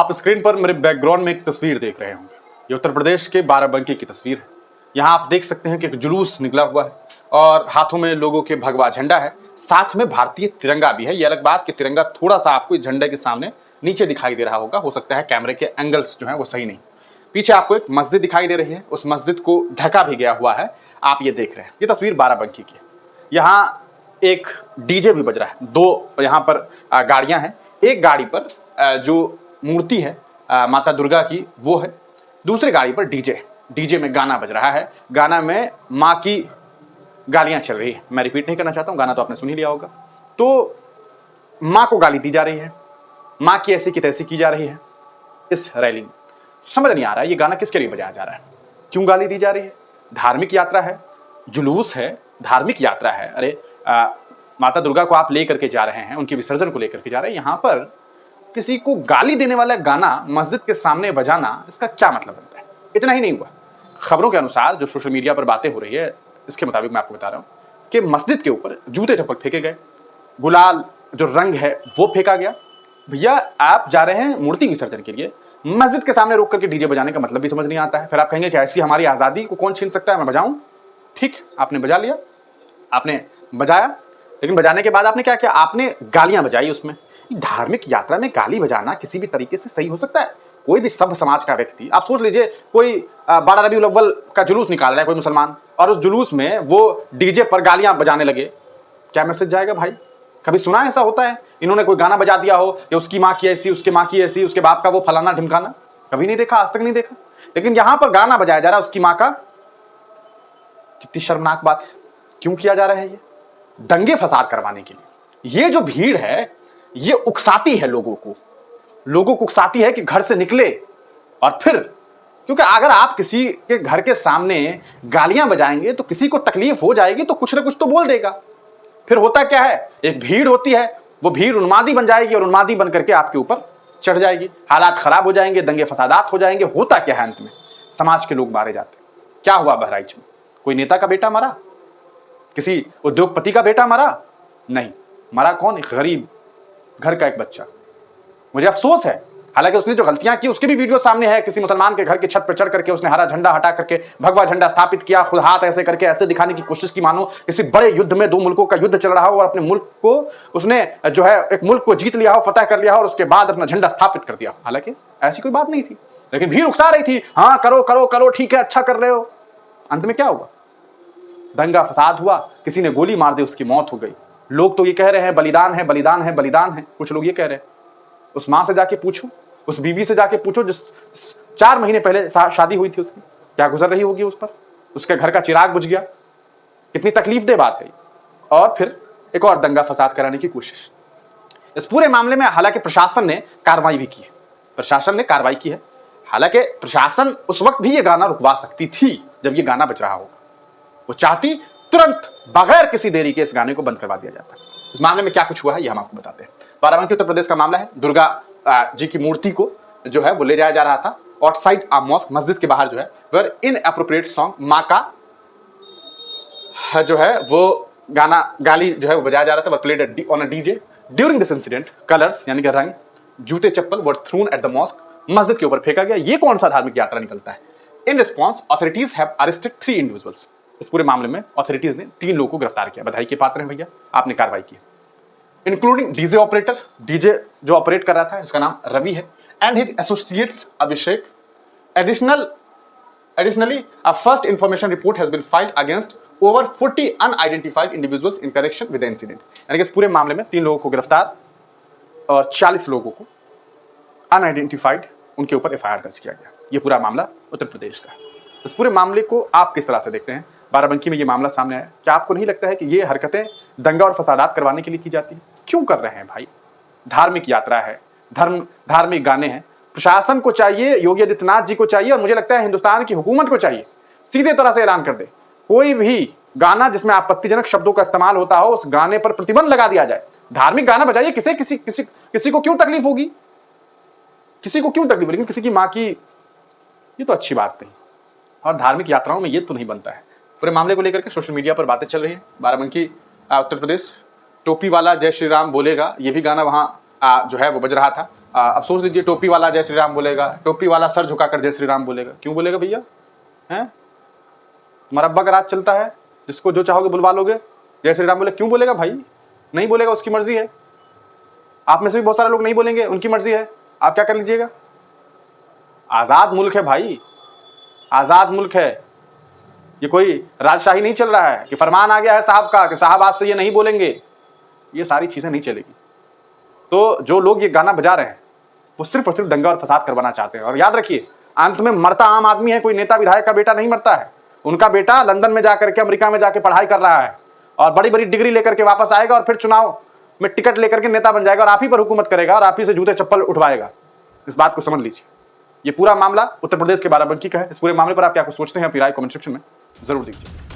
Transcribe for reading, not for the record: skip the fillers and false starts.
आप स्क्रीन पर मेरे बैकग्राउंड में एक तस्वीर देख रहे होंगे। ये उत्तर प्रदेश के बाराबंकी की तस्वीर है। यहाँ आप देख सकते हैं कि एक जुलूस निकला हुआ है और हाथों में लोगों के भगवा झंडा है, साथ में भारतीय तिरंगा भी है। ये अलग बात कि तिरंगा थोड़ा सा आपको इस झंडे के सामने नीचे दिखाई दे रहा होगा, हो सकता है कैमरे के एंगल्स जो है वो सही नहीं। पीछे आपको एक मस्जिद दिखाई दे रही है, उस मस्जिद को ढका भी गया हुआ है, आप ये देख रहे हैं। ये तस्वीर बाराबंकी की है। यहाँ एक डीजे भी बज रहा है। दो यहाँ पर गाड़ियां हैं। एक गाड़ी पर जो मूर्ति है माता दुर्गा की वो है, दूसरी गाड़ी पर डीजे में गाना बज रहा है। गाना में माँ की गालियां चल रही है। मैं रिपीट नहीं करना चाहता हूं, गाना तो आपने सुन ही लिया होगा। तो माँ को गाली दी जा रही है, माँ की ऐसी की तैसी की जा रही है इस रैली में। समझ नहीं आ रहा है ये गाना किसके लिए बजाया जा रहा है, क्यों गाली दी जा रही है। धार्मिक यात्रा है, जुलूस है, धार्मिक यात्रा है। अरे माता दुर्गा को आप लेकर के जा रहे हैं, उनके विसर्जन को लेकर के जा रहे हैं, यहाँ पर किसी को गाली देने वाला गाना मस्जिद के सामने बजाना, इसका क्या मतलब बनता है। इतना ही नहीं हुआ, खबरों के अनुसार जो सोशल मीडिया पर बातें हो रही है इसके मुताबिक मैं आपको बता रहा हूं कि मस्जिद के ऊपर जूते चप्पल फेंके गए, गुलाल जो रंग है वो फेंका गया। भैया आप जा रहे हैं मूर्ति विसर्जन के लिए, मस्जिद के सामने रोक करके डीजे बजाने का मतलब भी समझ नहीं आता है। फिर आप कहेंगे कि ऐसी हमारी आज़ादी को कौन छीन सकता है, मैं बजाऊं। ठीक, आपने बजा लिया, आपने बजाया, लेकिन बजाने के बाद आपने क्या किया, आपने गालियां बजाई उसमें। धार्मिक यात्रा में गाली बजाना किसी भी तरीके से सही हो सकता है। कोई भी सभ्य समाज का व्यक्ति, आप सोच लीजिए कोई 12 रबीउल अव्वल का जुलूस निकाल रहा है कोई मुसलमान, और उस जुलूस में वो डीजे पर गालियां बजाने लगे, क्या मैसेज जाएगा भाई। कभी सुना है ऐसा होता है इन्होंने कोई गाना बजा दिया हो कि उसकी माँ की ऐसी, उसके माँ की ऐसी, उसके बाप का वो फलाना ढिमकाना, कभी नहीं देखा, आज तक नहीं देखा। लेकिन यहां पर गाना बजाया जा रहा है उसकी माँ का। कितनी शर्मनाक बात है। क्यों किया जा रहा है ये, दंगे फसाद करवाने के लिए। ये जो भीड़ है ये उकसाती है लोगों को उकसाती है कि घर से निकले। और फिर क्योंकि अगर आप किसी के घर के सामने गालियां बजाएंगे तो किसी को तकलीफ हो जाएगी तो कुछ ना कुछ तो बोल देगा। फिर होता क्या है, एक भीड़ होती है, वो भीड़ उन्मादी बन जाएगी और उन्मादी बन करके आपके ऊपर चढ़ जाएगी, हालात खराब हो जाएंगे, दंगे फसादात हो जाएंगे। होता क्या है, अंत में समाज के लोग मारे जाते हैं। क्या हुआ बहराइच में, कोई नेता का बेटा मरा, किसी उद्योगपति का बेटा मरा नहीं, मरा कौन, एक गरीब घर का एक बच्चा। मुझे अफसोस है, हालांकि उसने जो गलतियां की उसके भी वीडियो सामने है। किसी मुसलमान के घर की छत पर चढ़ करके उसने हरा झंडा हटा करके भगवा झंडा स्थापित किया, खुद हाथ ऐसे करके ऐसे दिखाने की कोशिश की मानो किसी बड़े युद्ध में, दो मुल्कों का युद्ध चल रहा हो और अपने मुल्क को उसने जो है एक मुल्क को जीत लिया हो, फतह कर लिया हो और उसके बाद अपना झंडा स्थापित कर दिया। हालांकि ऐसी कोई बात नहीं थी, लेकिन भीड़ उकसा रही थी, हाँ करो करो करो, ठीक है, अच्छा कर रहे हो। अंत में क्या हुआ, दंगा फसाद हुआ, किसी ने गोली मार दी, उसकी मौत हो गई। लोग तो ये कह रहे हैं बलिदान है, बलिदान है, बलिदान है। कुछ लोग ये कह रहे हैं, उस माँ से जाके पूछो, उस बीवी से जाके पूछो जिस 4 महीने पहले शादी हुई थी, उसकी क्या गुजर रही होगी उस पर, उसके घर का चिराग बुझ गया। कितनी तकलीफदेह बात है। और फिर एक और दंगा फसाद कराने की कोशिश। इस पूरे मामले में हालांकि प्रशासन ने कार्रवाई भी की है, प्रशासन ने कार्रवाई की है। हालांकि प्रशासन उस वक्त भी ये गाना रुकवा सकती थी जब ये गाना बज रहा होगा, वो चाहती तुरंत बगैर किसी देरी के इस गाने को बंद करवा दिया जाता। इस मामले में क्या कुछ हुआ है ये हम आपको बताते हैं। बाराबंकी उत्तर प्रदेश का मामला है। दुर्गा जी की मूर्ति को जो है वो ले जाया जा रहा था आउटसाइड आ मॉस्क, मस्जिद के बाहर जो है वेयर इनएप्रोप्रिएट सॉन्ग, माँ का जो है वो गाली जो है वो बजाया जा रहा था, played on a DJ. During this incident colours यानी कि रंग, जूते चप्पल वर थ्रोन एट द मॉस्क, मस्जिद के ऊपर फेंका गया। ये कौन सा धार्मिक यात्रा निकलता है। In response authorities have arrested 3 individuals. इस पूरे मामले में ऑथोरिटीज ने 3 लोगों को गिरफ्तार किया। बधाई के पात्र हैं भैया, आपने कार्रवाई की। इंक्लूडिंग डीजे ऑपरेटर, डीजे जो ऑपरेट कर रहा था इसका नाम रवि है, and his associates Abhishek. Additionally, a first information report has been filed against over 40 unidentified individuals in connection with the incident. यानी कि इस पूरे मामले में 3 लोगों को गिरफ्तार और 40 लोगों को अनआइडेंटिफाइड उनके ऊपर एफआईआर दर्ज किया गया। ये पूरा मामला उत्तर प्रदेश का है। इस पूरे मामले को आप किस तरह से देखते हैं। बाराबंकी में ये मामला सामने आया, क्या आपको नहीं लगता है कि ये हरकतें दंगा और फसादात करवाने के लिए की जाती है। क्यों कर रहे हैं भाई, धार्मिक यात्रा है, धार्मिक गाने हैं। प्रशासन को चाहिए, योगी आदित्यनाथ जी को चाहिए और मुझे लगता है हिंदुस्तान की हुकूमत को चाहिए, सीधे तरह से ऐलान कर दे, कोई भी गाना जिसमें आपत्तिजनक शब्दों का इस्तेमाल होता हो उस गाने पर प्रतिबंध लगा दिया जाए। धार्मिक गाना बजाइए, किसी को क्यों तकलीफ होगी, किसी को क्यों तकलीफ, लेकिन किसी की माँ की, ये तो अच्छी बात नहीं। और धार्मिक यात्राओं में ये तो नहीं बनता है। पूरे मामले को लेकर के सोशल मीडिया पर बातें चल रही है। बाराबंकी उत्तर प्रदेश, टोपी वाला जय श्री राम बोलेगा, ये भी गाना वहाँ जो है वो बज रहा था। अब सोच लीजिए, टोपी वाला जय श्री राम बोलेगा, टोपी वाला सर झुकाकर जय श्री राम बोलेगा। क्यों बोलेगा भैया? हैं? तुम्हारा अब्बा का राज चलता है, जिसको जो चाहोगे बुलवा लोगे, जय श्री राम बोले। क्यों बोलेगा भाई? नहीं बोलेगा, उसकी मर्जी है। आप में से भी बहुत सारे लोग नहीं बोलेंगे, उनकी मर्जी है, आप क्या कर लीजिएगा। आजाद मुल्क है भाई, आजाद मुल्क है। ये कोई राजशाही नहीं चल रहा है कि फरमान आ गया है साहब का कि साहब आज से ये नहीं बोलेंगे। ये सारी चीजें नहीं चलेगी। तो जो लोग ये गाना बजा रहे हैं वो सिर्फ और सिर्फ दंगा और फसाद करवाना चाहते हैं। और याद रखिए, अंत में मरता आम आदमी है, कोई नेता विधायक का बेटा नहीं मरता है। उनका बेटा लंदन में जाकर के, अमेरिका में जाके पढ़ाई कर रहा है और बड़ी बड़ी डिग्री लेकर के वापस आएगा और फिर चुनाव में टिकट लेकर के नेता बन जाएगा और आप ही पर हुकूमत करेगा और आप ही से जूते चप्पल उठवाएगा। इस बात को समझ लीजिए। ये पूरा मामला उत्तर प्रदेश के बाराबंकी का है। इस पूरे मामले पर आप क्या कुछ सोचते हैं, अपनी राय कमेंट सेक्शन में जरूर दीजिए।